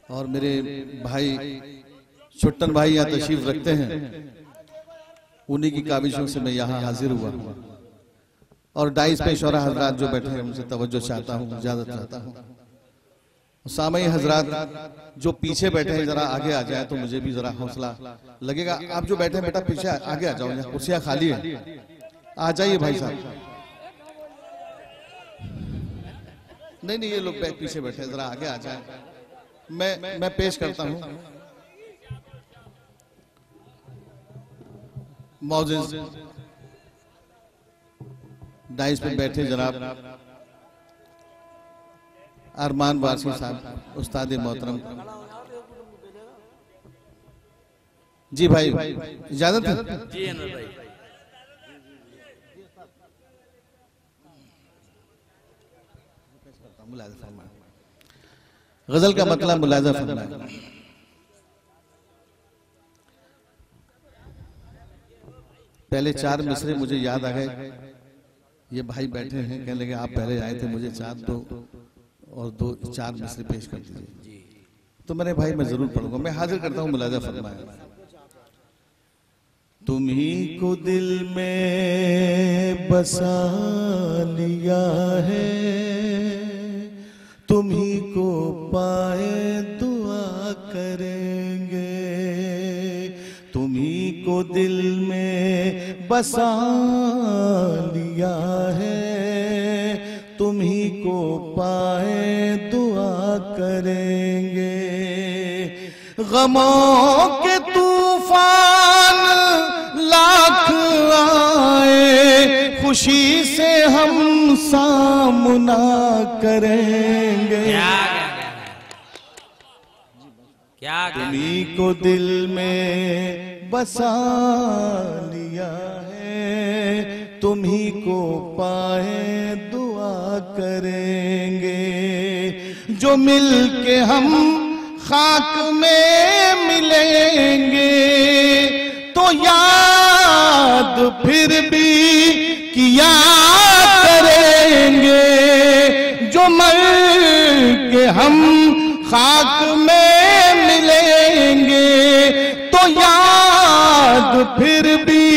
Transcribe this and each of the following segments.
और मेरे भाई छुट्टन भाई यहाँ तशरीफ रखते हैं, उन्हीं की काविशों से मैं यहाँ हाजिर हुआ हूँ। और डाइस पे शोरा हजरात जो बैठे हैं उनसे तवज्जो चाहता हूँ, इजाजत चाहता हूँ। सामई हजरात जो पीछे बैठे हैं जरा आगे आ जाए तो मुझे भी जरा हौसला लगेगा। आप जो बैठे हैं बेटा पीछे आगे आ जाओ, यहाँ कुर्सियाँ खाली है, आ जाइए भाई साहब। नहीं ये लोग पीछे बैठे हैं, जरा आगे आ जाए। मैं पेश करता हूँ मौजूद डाइस पे बैठे जनाब अरमान वासी साहब, उस्ताद मोहतरम। जी भाई इजाजत है? जी अनवर भाई। गजल का मतलब मुलाजा फरमाए। पहले 4 मिसरे मुझे याद आ गए। ये भाई बैठे हैं, कहने लगे आप पहले आए थे, मुझे 4 मिसरे पेश कर दीजिए। तो मैंने भाई मैं जरूर पढ़ूंगा, मैं हाजिर करता हूँ मुलाजा फरमाए। तुम्ही को दिल में बसा लिया है, तुम्ही को पाए दुआ करेंगे। तुम्ही को दिल में बसा लिया है, तुम्ही को पाए दुआ करेंगे। गमों के तूफान लाख आए, खुशी से हम सामना करेंगे। क्या तुम्ही को दिल में बसा लिया है, तुम्ही को पाए दुआ करेंगे। जो मिल के हम खाक में मिलेंगे तो याद फिर भी किया करेंगे। जो मर के हम खाक में मिलेंगे तो याद फिर भी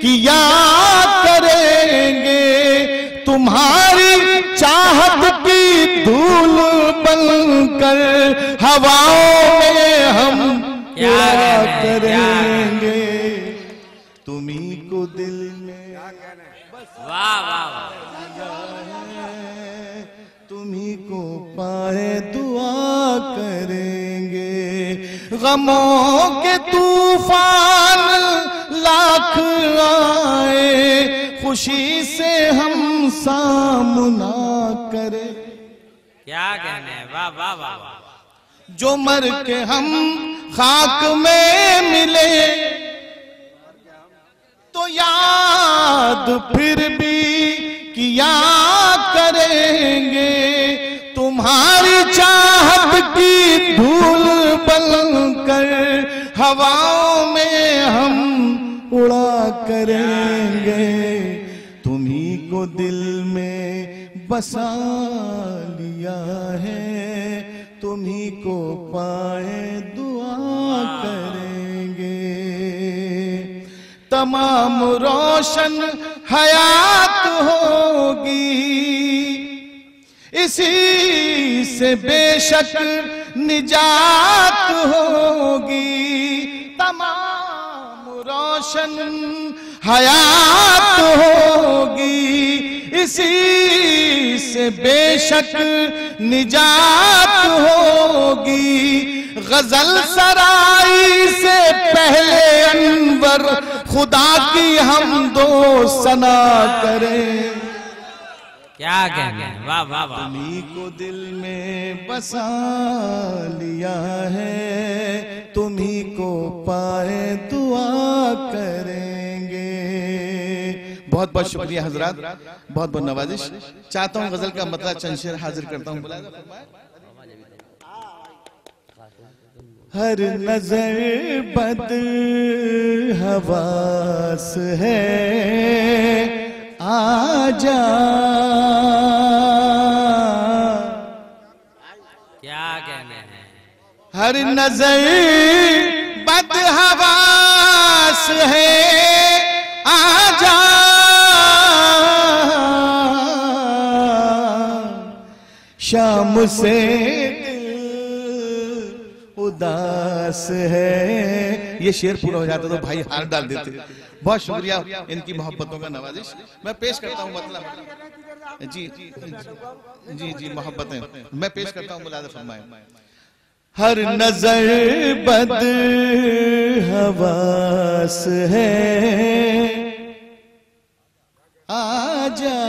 किया करेंगे। तुम्हारी चाहत की धूल बनकर हवाओं में हम उड़ा करेंगे। तुम्ही को दिल में वाह वाह, तुम्ही को पाए दुआ करेंगे। गमों के तूफान लाख आए, खुशी से हम सामना करें। क्या कहने हैं, वाह वाह वाह वाह। जो मर के हम खाक में मिले तो याद फिर भी किया करेंगे। तुम्हारी चाहत की धूल बनकर हवाओं में हम उड़ा करेंगे। तुम्ही को दिल में बसा लिया है, तुम्ही को पाए दुआ करेंगे। तमाम रोशन हयात होगी, इसी से बेशक निजात होगी। तमाम रोशन हयात होगी, इसी से बेशक निजात होगी। गजल सराई से पहले अनवर खुदा की हम दो सना करें। क्या कहने हैं, वाह वाह वाह। तुम्ही को दिल में बसा लिया है, तुम्ही को पाए दुआ करेंगे। बहुत बहुत शुक्रिया हजरात, बहुत बहुत नवाजिश। चाहता हूँ गजल का मतलब चंद शेर हाजिर करता हूँ। हर नजर बद हवास है, आजा। क्या कहने हैं, हर नजर बदहवास है, आजा शाम से दिल उदास है। ये शेर पूरा हो जाता तो भाई हार डाल देते। बहुत शुक्रिया इनकी मोहब्बतों का नवाजिश। मैं पेश करता हूँ मतलब जी जी जी मोहब्बतें मैं पेश करता हूँ, मुलाज़ा फरमाएं। हर नजर बद हवास है, आजा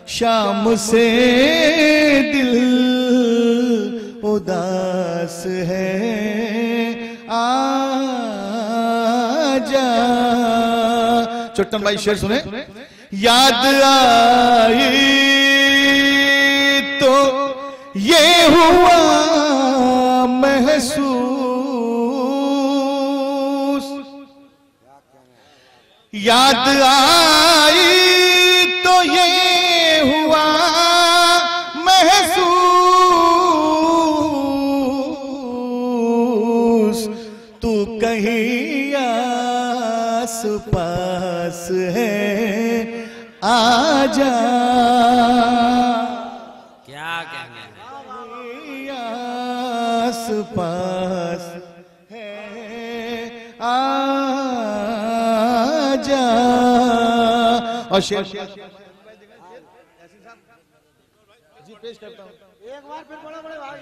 शाम से दिल उदास है, आजा। चुट्टन भाई शेर सुने। याद आई तो ये हुआ महसूस, याद आई तो ये हुआ महसूस, तू कहीं आस पास है, आजा। क्या कहने हैं? आस पास है, आजा। और शेर जी पेश करता हूँ एक बार फिर बड़े बड़े भाई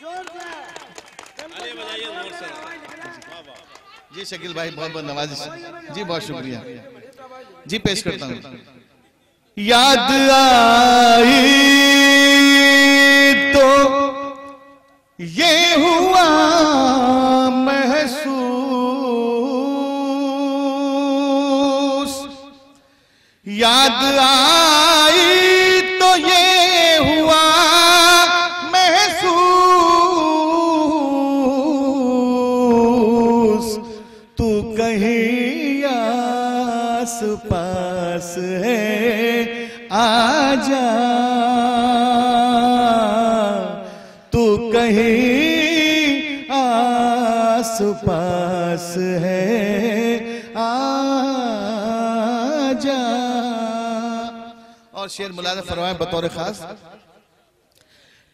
जोर से जी। शकील भाई बहुत बहुत नवाजिश जी, बहुत शुक्रिया जी। पेश करता हूँ। याद आई तो ये हुआ महसूस, याद आई तो ये हुआ महसूस, तू कहीं आस पास है, आजा। तू कहीं आस पास है, आजा। और शेर मुलाज़ा फरमाए बतौर खास।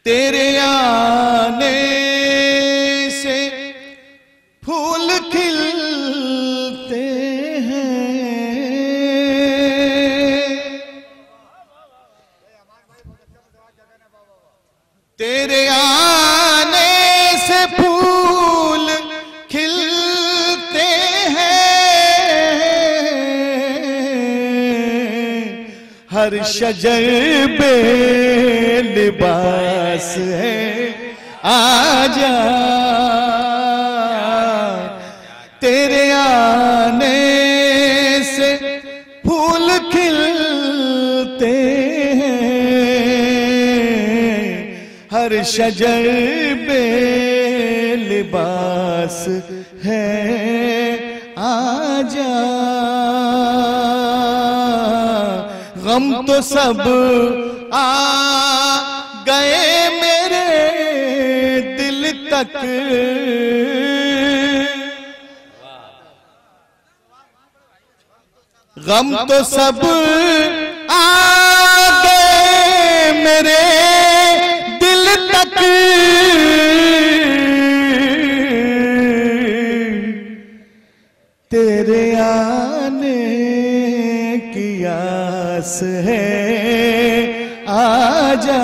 तेरे आने से फूल खिलते हैं, तेरे आने से फूल खिलते हैं, हर शजर बे लिबास है, आजा। तेरे आने से फूल खिलते हैं, हर शजर बे लिबास है, आजा। गम तो सब आ गए मेरे दिल तक, गम तो सब आ गए मेरे दिल तक, तेरे आने की आस है, आजा।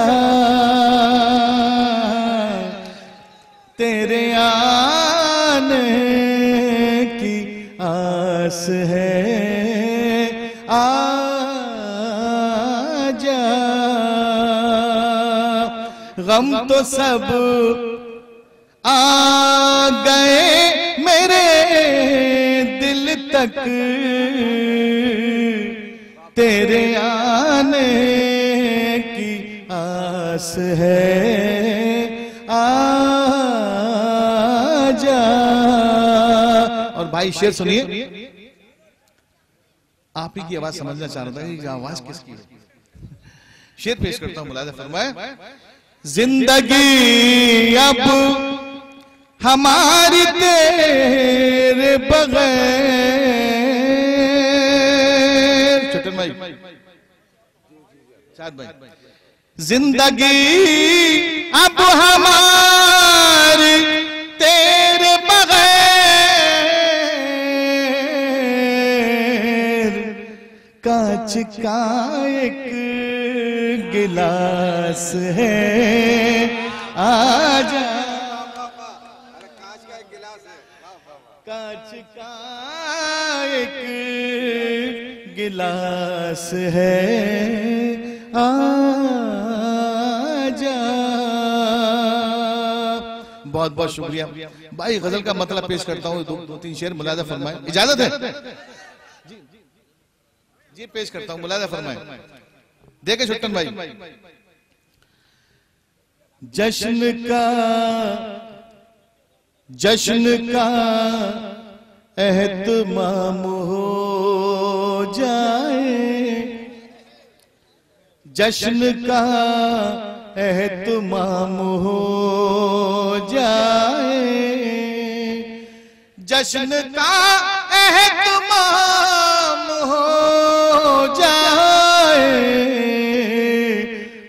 तेरे आने की आस है, आजा। गम तो सब आ गए मेरे दिल तक, तेरे आने की आस है, आजा। और भाई शेर सुनिए। आप ही की आवाज समझना चाह रहा था कि आवाज किसकी है। शेर पेश करता हूं, मुलाज़ा फरमाए। जिंदगी अब हमारी तेरे बगैर, छोटन भाई, साथ भाई, जिंदगी अब हमारी तेरे बगैर, कांच का एक गिलास है, आजा। कांच का एक गिलास है, आजा। बहुत बहुत शुक्रिया भाई। गजल का मतलब पेश करता हूँ, दो तीन शेर मुलाजा फरमाए, इजाजत है जी? पेश करता हूँ, मुलाजा फरमाए। देखे छुट्टन भाई। जश्न का एहतमाम हो जाए, जश्न का एहतमाम हो जाए, जश्न का एहतमाम हो जाए,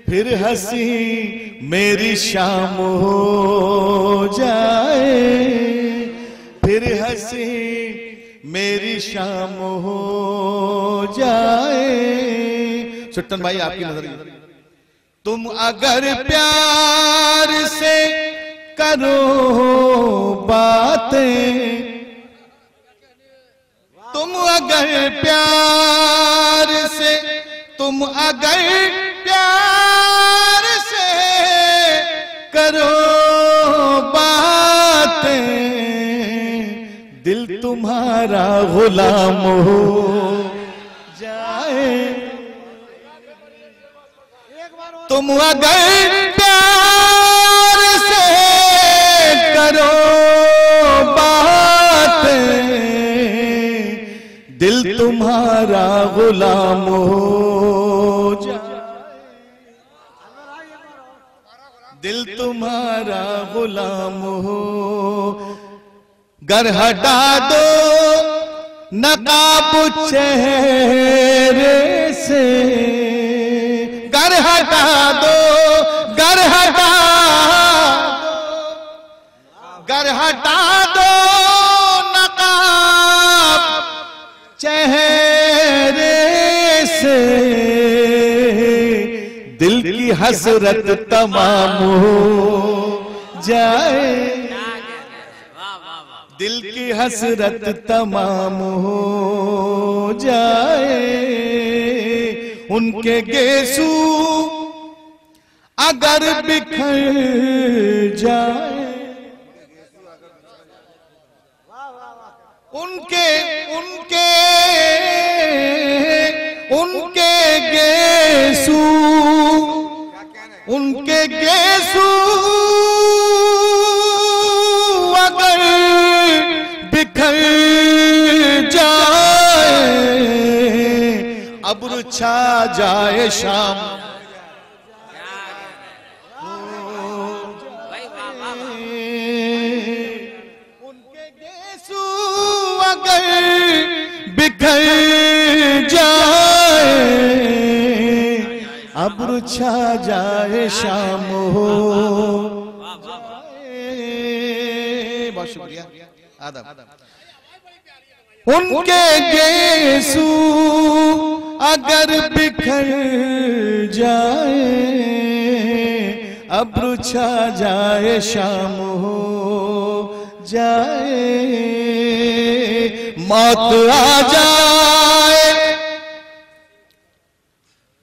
फिर हंसी मेरी शाम हो जाए, फिर हंसी मेरी शाम हो जाए। छुट्टन भाई आपकी नजर, तुम अगर प्यार से करो बातें, तुम अगर प्यार से, तुम अगर प्यार से करो बातें, दिल तुम्हारा गुलाम हो जाए। तुम अगर प्यार से करो बातें, दिल तुम्हारा गुलाम हो जाए, दिल तुम्हारा गुलाम हो। गर हटा दो नकाब चेहरे से, गर हटा दो, गर हटा, गर हटा दो नकाब चेहरे से, दिल की हसरत तमाम हो जाए, दिल की हसरत तमाम हो जाए। उनके गेसू अगर बिखर जाए, उनके उनके उनके गेसू, उनके गेसू अगर बिखर जाए, अब्र छा जाए शाम, उनके गेसू अगर बिखर जाए, अब्र छा जाए शाम हो। बहुत शुक्रिया, आदाब। उनके गेसू अगर बिखर जाए, अब्र छा जाए शाम हो जाए, मौत आ जाए,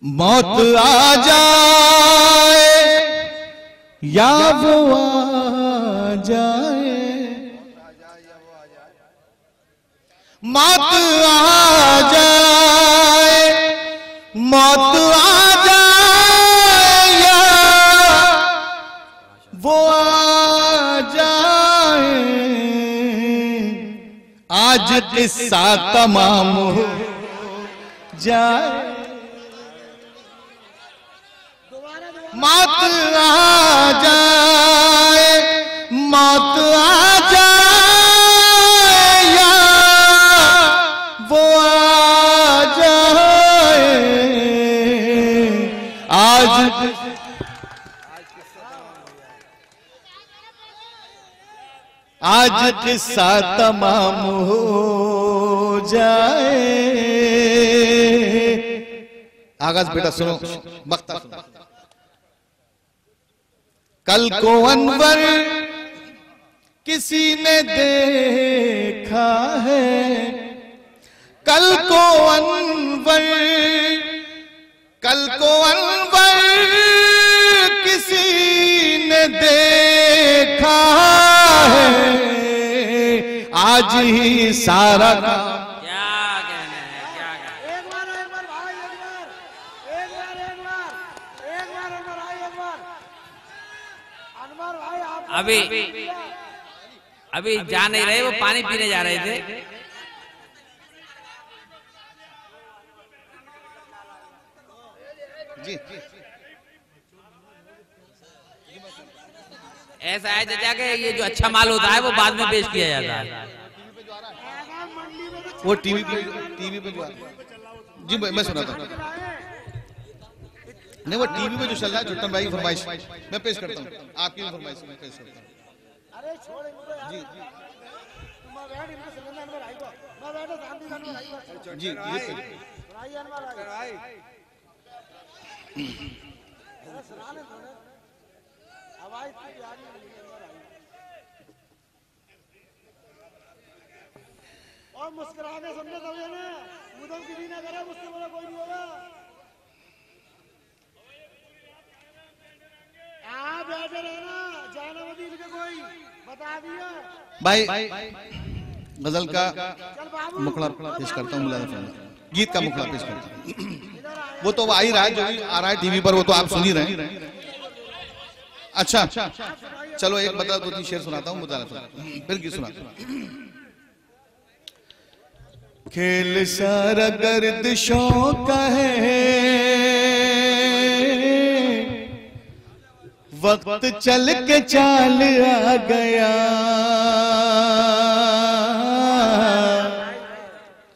मौत आ जाए या वो आ जाए, मौत आ जाए, मौत आ जाए या वो आ जाए, आज किस्सा तमाम हो जाए, मौत आ आज किस्सा तमाम हो जाए। आगाज बेटा सुनो, मक्ता सुनो। कल को अनवर किसी ने देखा है, कल को अनवर किसी ने देखा है, आज ही सारा क्या कहना है, क्या कहना है? एक बार भाई, एक बार अनवर भाई, एक बार अनवर भाई आप अभी जा नहीं रहे, वो पानी पीने जा रहे थे। जी ऐसा है चाचा के ये जो अच्छा माल होता है वो बाद में पेश किया जाता है। वो टीवी पे जो आ रहा है। जी मैं सुनाता हूँ। नहीं, वो टीवी पे जो चल रहा है छुट्टन भाई की फरमाइश मैं पेश करता हूँ, आपकी भी फरमाइश मैं पेश करता हूँ। अरे छोड़ इनको यार। जी तुम बैठ इनको सुनने अनवर भाई को, मैं बैठो शांति से अनवर भाई को। जी भाई अनवर भाई अरे सुना ले थोड़े आवाज की याद नहीं अनवर भाई। और मुस्कुरा के सुनने तभी है ना, उधर किसी ना करे, मुझसे बड़ा कोई नहीं होगा। आप बैठे रहना, जाना मत इनके कोई, बता दिया भाई गजल का चल बाबू मुखड़ा पेश करता हूँ, गीत का मुखड़ा पेश करता हूँ। वो तो आ ही रहा है, जो भी आ रहा है टीवी पर वो तो आप सुन ही रहे हैं। अच्छा चलो एक बता दो तीन शेर सुनाता हूँ, फिर गीत सुनाता हूँ। खेल सारा गर्दिशों का है, वक्त चल के चाल आ गया।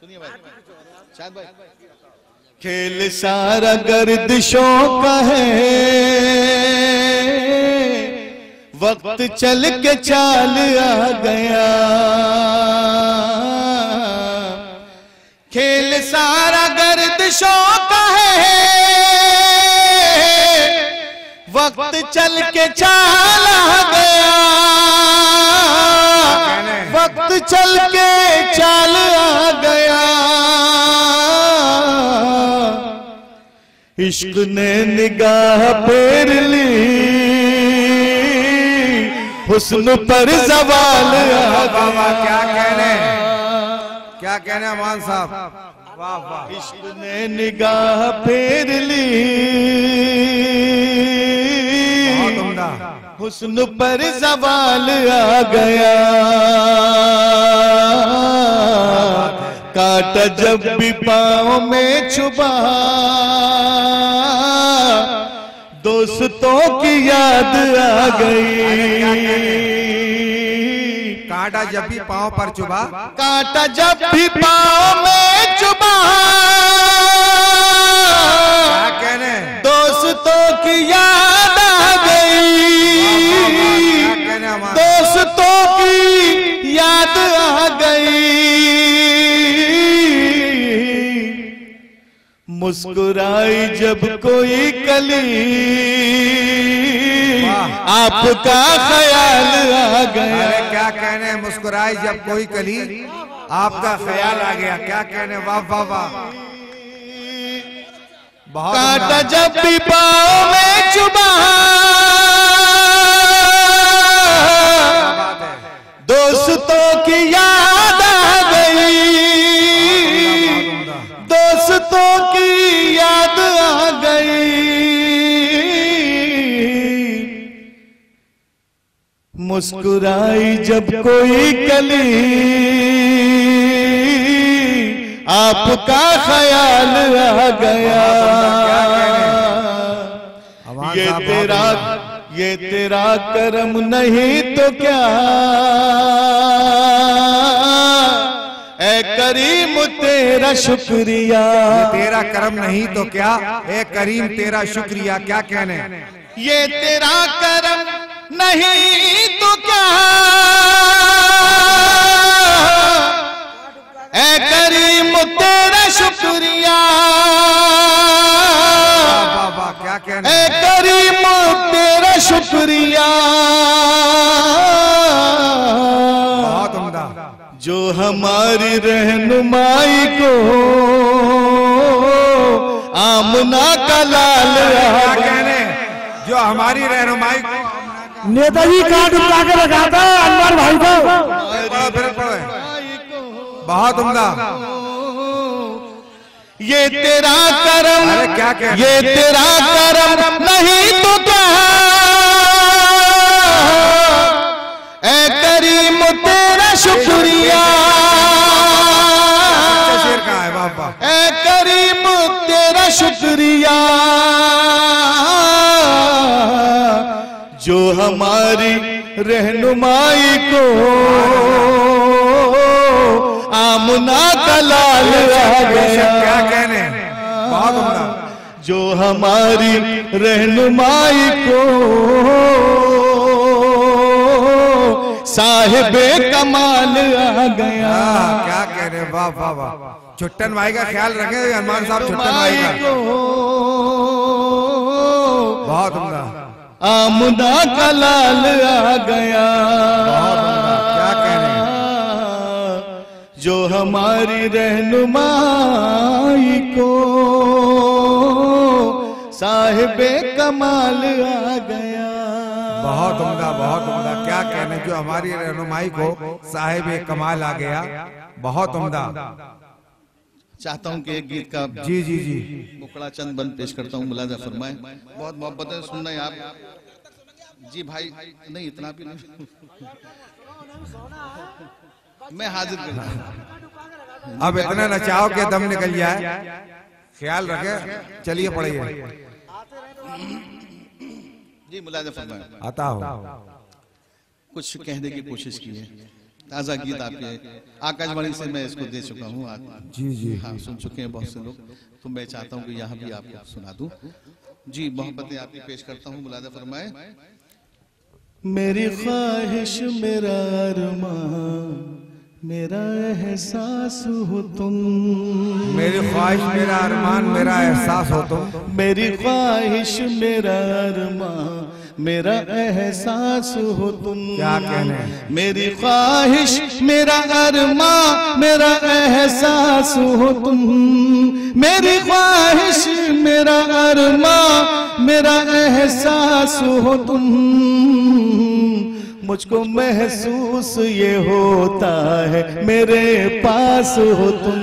सुनिए भाई, शायद भाई। खेल सारा गर्दिशों का है, वक्त चल के चाल आ गया। खेल सारा गर्दिशों का है, वक्त चल के चाल आ गया। वक्त चल के चाल आ गया। इश्क ने निगाह फेर ली, हुस्न पर सवाल आ गया। क्या कहने अमान साहब, वाह वाह। इश्क ने निगाह फेर ली, बहुत उम्दा। हुस्न पर सवाल आ गया। काटा जब भी पाँव में छुपा, दोस्तों की याद आ गई। कांटा जब भी पाँव पर चुभा, काटा जब भी पाँव में चुभा, क्या कहने दोस्तों की याद आ गई। क्या कहने अमान, दोस्तों की याद आ गई। मुस्कुराई जब कोई कली, आपका ख्याल आ गया। अरे क्या कहने, मुस्कुराई जब कोई कली, आपका ख्याल आ गया। क्या कहने, वाह वाह वाह, बहुत काटा उम्दा। जब भी पाँव में चुभा, क्या बात है, दोस्तों की याद आ गई। बहुत उम्दा। दोस्तों की याद आ गई। मुस्कुराई जब कोई कली, आपका ख्याल आ गया। अमान ये साहब, तेरा बहुत उम्दा। ये तेरा करम नहीं तो क्या, ए करीम तेरा शुक्रिया। तेरा करम नहीं तो क्या, ए करीम तेरा शुक्रिया। क्या कहने, ये तेरा करम नहीं तो क्या, ए करीम तेरा शुक्रिया। बाबा क्या कहने, ए करीम तेरा शुक्रिया। बहुत उम्दा। जो हमारी रहनुमाई को आमना का लाल क्या कहने, जो हमारी रहनुमाई नेताजी कार्ड उठा के रखा था अनवर भाई को। बहुत उम्दा। ये तेरा करम, अरे क्या कहने, ये तेरा करम नहीं तो क्या, ए करीम तेरा शुक्रिया। शेर कहाँ है बाबा, ए करीम तेरा शुक्रिया। जो हमारी रहनुमाई को आमना का लाल आ गया। क्या कहने, बहुत उम्दा। जो हमारी रहनुमाई को साहिबे कमाल आ गया। क्या कहने, वाह वाह वाह। छुट्टन भाई का ख्याल रखें हनुमान साहब, छुट्टन भाई का। बहुत उम्दा। आमना का लाल आ गया। क्या कहने, जो हमारी रहनुमाई को साहिबे कमाल आ गया। बहुत उम्दा, बहुत उम्दा। क्या कहने, जो हमारी रहनुमाई को साहिब कमाल आ गया। बहुत उम्दा। चाहता हूं कि एक गीत का जी जी जी मुखड़ा चंद बंद पेश करता हूं, मुलाजा फरमाए। बहुत मोहब्बत है, सुनना है आप जी भाई। नहीं इतना भी नहीं, मैं हाजिर कर। अब इतना नचाओ के दम निकल जाए। ख्याल रखे, चलिए पढ़िए। जी मुलाजा फरमाए। आता हो, कुछ कहने की कोशिश की है। ताजा गीत आपके आकाशवाणी से मैं इसको दे चुका हूँ। जी जी हाँ सुन चुके हैं बहुत से लोग, तो मैं चाहता हूँ कि यहाँ भी आपको सुना दूं। जी मोहब्बतें आपकी पेश करता हूँ, मुलाजा फरमाए। मेरी ख्वाहिश मेरा अरमान मेरा एहसास हो तुम, मेरी ख्वाहिश मेरा अरमान मेरा एहसास हो तुम। मेरी ख्वाहिश मेरा अरमान मेरा एहसास हो तुम। क्या कहने, मेरी ख्वाहिश मेरा अरमान मेरा एहसास हो तुम। मेरी ख्वाहिश मेरा अरमान मेरा एहसास हो तुम। मुझको महसूस ये होता है मेरे पास हो तुम।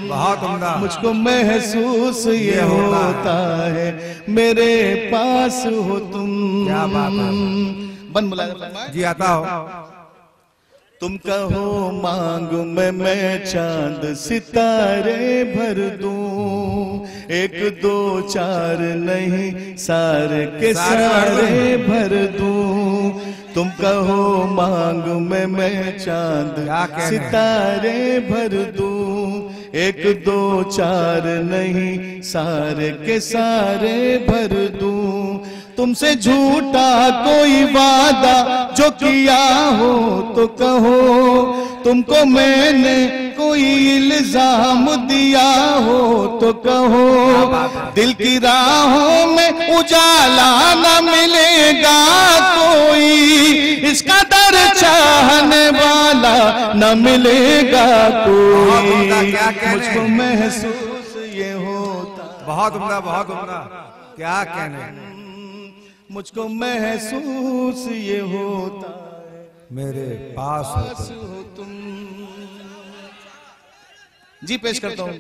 बहुत उम्दा। मुझको महसूस ये होता है मेरे पास हो तुम। क्या बात है। बन मुलाजा जी आता हो। तुम कहो मांगू मैं चांद सितारे भर दूं, एक दो चार नहीं सारे के सारे भर दूं। तुम कहो मांगू मैं चांद सितारे भर दूं, एक दो चार नहीं सारे के सारे भर दूं। तुमसे झूठा कोई वादा जो किया हो तो कहो, तुमको मैंने कोई इल्जाम दिया हो तो कहो। दिल की राहों में उजाला न मिलेगा कोई, इसका दर चाहने वाला न मिलेगा कोई। मुझको महसूस ये होता। बहुत उम्दा, बहुत उम्दा। क्या कहने, मुझको महसूस ये होता है मेरे पास हो तुम। जी पेश करता हूँ।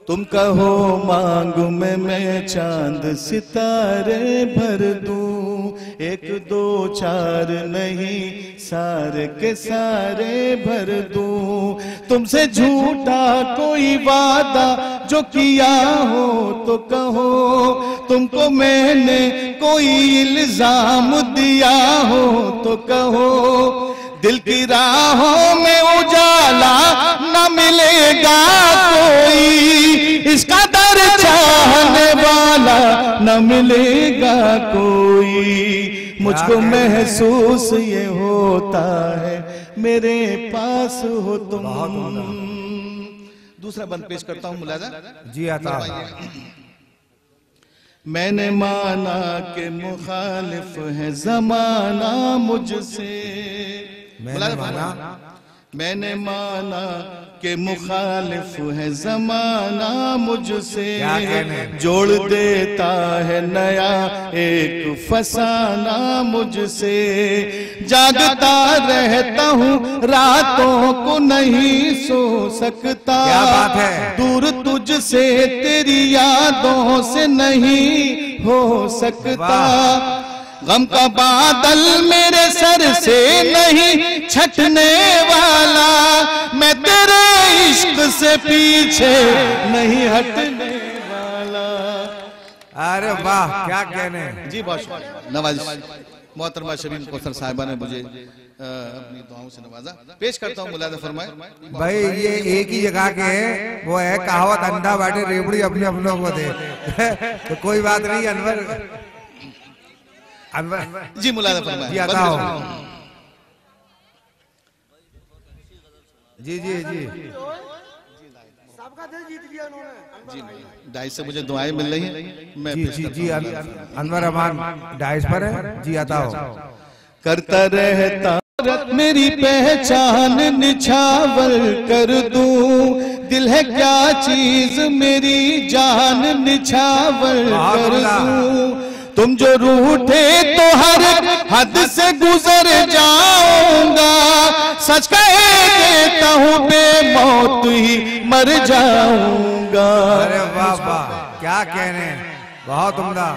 तुम कहो मांगू मैं चांद सितारे भर दूं, एक दो चार नहीं सारे के सारे भर दूं। तुमसे झूठा कोई वादा जो किया हो तो कहो, तुमको मैंने कोई इल्जाम दिया हो तो कहो। दिल की राहों में उजाला न मिलेगा कोई, इसका दर चाहने वाला न मिलेगा कोई। मुझको महसूस ये होता है मेरे पास हो तुम। दूसरा बंद पेश करता हूं मुलाजा जी आता। मैंने माना कि मुखालिफ है जमाना मुझसे, मैंने माना कि मुखालिफ है जमाना मुझसे, जोड़ देता है नया एक फसाना मुझसे। जागता रहता हूँ रातों को नहीं सो सकता, क्या बात है? दूर तुझसे तेरी यादों से नहीं हो सकता। गम का बादल मेरे सर से नहीं छटने वाला, मैं तेरे इश्क से पीछे नहीं हटने वाला। अरे वाह क्या कहने। जी बहुत नवाजिश। मोहतरमा शबीन कौसर साहिबा ने मुझे अपनी दुआओं से नवाजा। पेश करता हूँ मुलाजा फरमाए। भाई ये एक ही जगह के है, वो है कहावत अंडा बाटे रेवड़ी अपने अपनों को दे। तो कोई बात नहीं अनवर जी मुलाजा फरमाए। जी आता हो। जी जी जी सबका दिल जीत लिया उन्होंने। जी डाइस से मुझे दुआएं मिल रही हैं। मैं जी जी जी अनवर अमान डाइस पर है। जी आता हो। करता रहता मेरी पहचान निछावर कर दूं, दिल है क्या चीज मेरी जान निछावर कर दूं। तुम जो रूठे तो हर हद से गुजर जाऊंगा, सच कह देता हूँ बेमौत ही मर जाऊंगा। अरे वाह वाह क्या कहने, बहुत उम्दा।